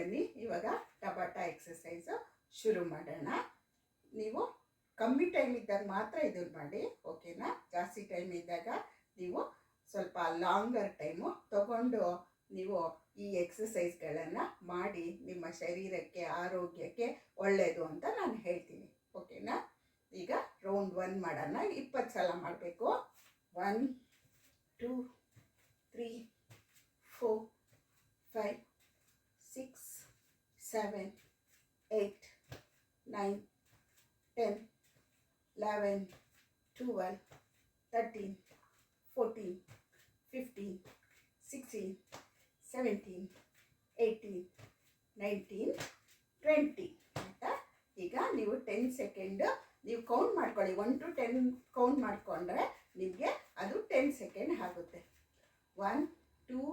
ಬನ್ನಿ ಇವಾಗ ಟಬಾಟಾ ಎಕ್ಸಸೈಸು ಶುರು ಮಾಡೋಣ. ನೀವು ಕಮ್ಮಿ ಟೈಮ್ ಇದ್ದಾಗ ಮಾತ್ರ ಇದನ್ನು ಮಾಡಿ, ಓಕೆನಾ? ಜಾಸ್ತಿ ಟೈಮ್ ಇದ್ದಾಗ ನೀವು ಸ್ವಲ್ಪ ಲಾಂಗರ್ ಟೈಮು ತಗೊಂಡು ನೀವು ಈ ಎಕ್ಸಸೈಸ್ಗಳನ್ನು ಮಾಡಿ ನಿಮ್ಮ ಶರೀರಕ್ಕೆ ಆರೋಗ್ಯಕ್ಕೆ ಒಳ್ಳೆಯದು ಅಂತ ನಾನು ಹೇಳ್ತೀನಿ, ಓಕೆನಾ? ಈಗ ರೌಂಡ್ 1 ಮಾಡೋಣ. 20 ಸಲ ಮಾಡಬೇಕು. 1 2 3 4 5 6 7 8 9 10 11 12 13 14 15 16 17 18 19 20 ಆಯಿತಾ? ಈಗ ನೀವು 10 ಸೆಕೆಂಡ್ ನೀವು ಕೌಂಟ್ ಮಾಡ್ಕೊಳ್ಳಿ. 1 to 10 ಕೌಂಟ್ ಮಾಡಿಕೊಂಡ್ರೆ ನಿಮಗೆ ಅದು 10 ಸೆಕೆಂಡ್ ಆಗುತ್ತೆ. 1 2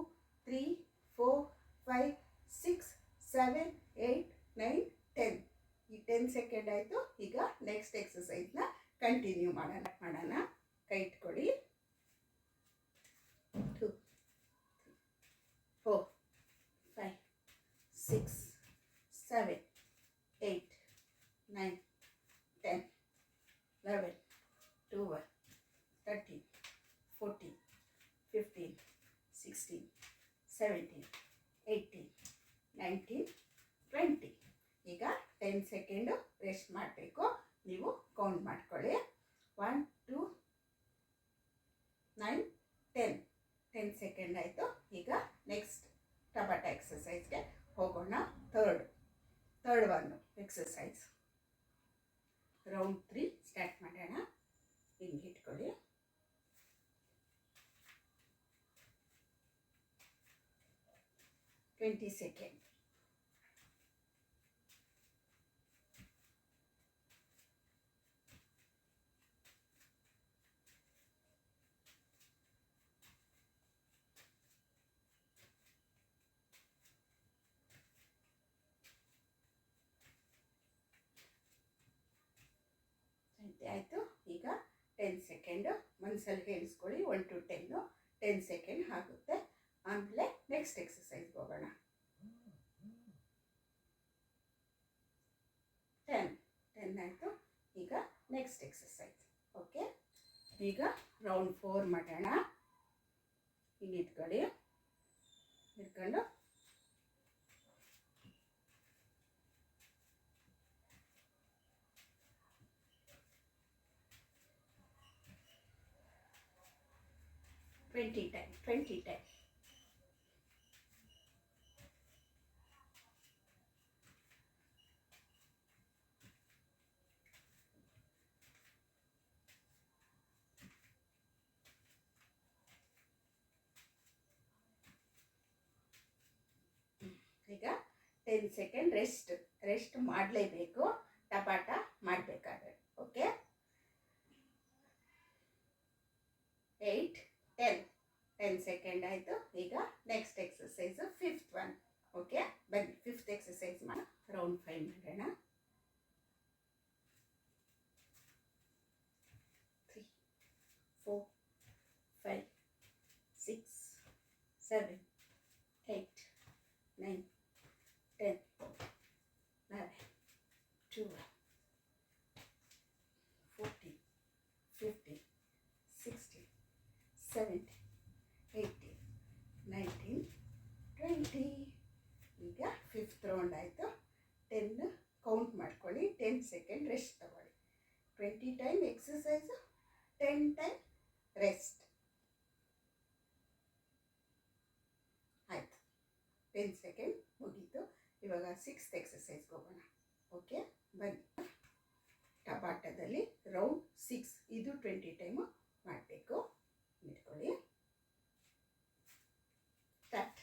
3 4 5 6 7 8 9 10 ಈ 10 ಸೆಕೆಂಡ್ ಆಯಿತು. ಈಗ ನೆಕ್ಸ್ಟ್ ಎಕ್ಸಸೈಸ್ನ ಕಂಟಿನ್ಯೂ ಮಾಡೋಣ. ಕೈ ಇಟ್ಕೊಳ್ಳಿ. 2 4 5 6 7 8 9 10 11 12 13 14 15 16 17 18 19 20 ಈಗ 10 ಸೆಕೆಂಡು ರೆಸ್ಟ್ ಮಾಡಬೇಕು. ನೀವು ಕೌಂಟ್ ಮಾಡ್ಕೊಳ್ಳಿ. 1 2 9 10 ಸೆಕೆಂಡ್ ಆಯಿತು. ಈಗ ನೆಕ್ಸ್ಟ್ ಟಬಾಟಾ ಎಕ್ಸಸೈಸ್ಗೆ ಹೋಗೋಣ. Third one exercise round 3 start ಮಾಡೋಣ. ಹಿಂಗೆ ಇಟ್ಕೊಳ್ಳಿ. 20 ಸೆಕೆಂಡ್. ಆಯಿತು. ಈಗ 10 ಸೆಕೆಂಡು ಮನಸ್ಸಲ್ಲಿ ಹೇಳಿಸ್ಕೊಳ್ಳಿ. 1 to 10 ಸೆಕೆಂಡ್ ಆಗುತ್ತೆ. ಆಮೇಲೆ ನೆಕ್ಸ್ಟ್ ಎಕ್ಸಸೈಸ್ಗೆ ಹೋಗೋಣ. 10 ಆಯಿತು. ಈಗ ನೆಕ್ಸ್ಟ್ ಎಕ್ಸಸೈಸ್, ಓಕೆ? ಈಗ ರೌಂಡ್ 4 ಮಾಡೋಣ. ಹಿಂಗೆ ಇಟ್ಕೊಂಡು 20 ಟೈಮ್. ಈಗ 10 ಸೆಕೆಂಡ್ ರೆಸ್ಟ್ ಮಾಡಲೇಬೇಕು ಟಬಾಟಾ ಮಾಡಬೇಕಾದ್ರೆ, ಓಕೆ? 8 10 ಸೆಕೆಂಡ್ ಆಯಿತು. ಈಗ next exercise 5th one, okay? ಬನ್ನಿ 5th ಎಕ್ಸಸೈಸ್ ಮಾಡೋಣ. ರೌಂಡ್ 5 ಮಾಡೋಣ. 3 4 5 6 7 8 9 10 11 12 14 15 16 17 18 19 20 ಈಗ 5th ರೌಂಡ್ ಆಯಿತು. 10 ಕೌಂಟ್ ಮಾಡ್ಕೊಳ್ಳಿ. 10 ಸೆಕೆಂಡ್ ರೆಸ್ಟ್ ತಗೊಳ್ಳಿ. 20 ಟೈಮ್ ಎಕ್ಸಸೈಸು, 10 ಟೈಮ್ ರೆಸ್ಟ್. ಆಯಿತು, 10 ಸೆಕೆಂಡ್ ಮುಗೀತು. ಇವಾಗ 6th ಎಕ್ಸಸೈಸ್ಗೆ ಹೋಗೋಣ, ಓಕೆ? ಬನ್ನಿ. ಟಬಾಟದಲ್ಲಿ ರೌಂಡ್ 6 ಇದು 20 ಟೈಮು ಮಾಡಬೇಕು. ಇಟ್ಕೊಳ್ಳಿ. ಸ್ಟಾರ್ಟ್.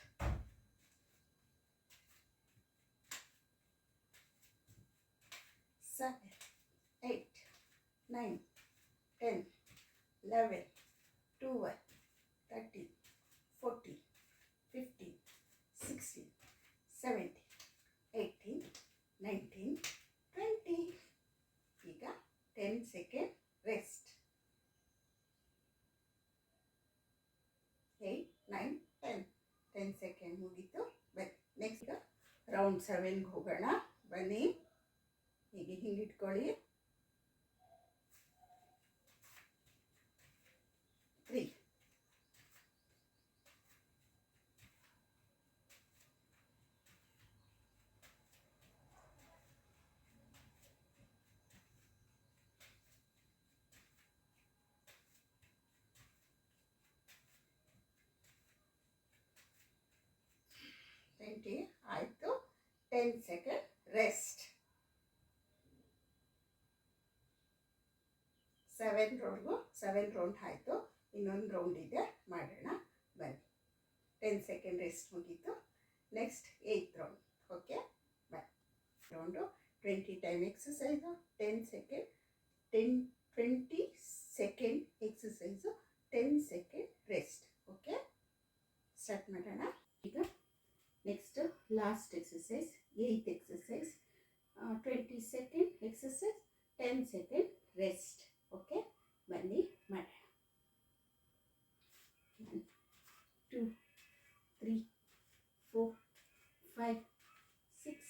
7 8 9 10 11 12 13 14 15 16 17 18 19 20 ಈಗ 10 ಸೆಕೆಂಡ್ ರೆಸ್ಟ್. 8 9 10 10 ಸೆಕೆಂಡ್ ಮುಗೀತು. ಬನ್ನಿ ನೆಕ್ಸ್ಟ್ ರೌಂಡ್ 7ಗೆ ಹೋಗೋಣ ಬನ್ನಿ. ಹೀಗೆ ಹಿಂಗೆ ಇಟ್ಕೊಳ್ಳಿ. 3 20 ಆಯಿತು. 10 ಸೆಕೆಂಡ್ ರೆಸ್ಟ್. 7 ರೌಂಡ್ ಆಯಿತು. ಇನ್ನೊಂದು ರೌಂಡ್ ಇದೆ, ಮಾಡೋಣ ಬನ್ನಿ. 10 ಸೆಕೆಂಡ್ ರೆಸ್ಟ್ ಮುಗೀತು. Next 8th round. ಓಕೆ ಬನ್ನಿ. Round 20 time exercise, 10 second 20 second exercise, 10 second rest. Okay start ಮಾಡೋಣ ಈಗ. Next last exercise, 8th exercise. 20 second exercise, 10 second rest. Okay ಬನ್ನಿ ಮಾಡೋಣ. 1 2 3 4 5 6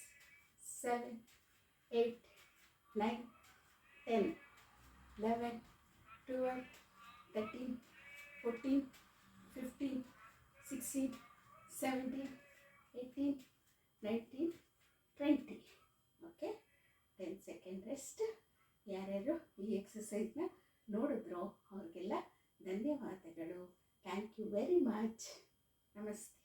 7 8 9 10 11 12 13 14 15 16 17 18 19 20. Okay 10 second rest. ಯಾರ್ಯಾರು ಈ ಎಕ್ಸಸೈಸ್ನ ನೋಡಿದ್ರೋ ಅವ್ರಿಗೆಲ್ಲ ಧನ್ಯವಾದಗಳು. Thank you very much. ನಮಸ್ತೆ.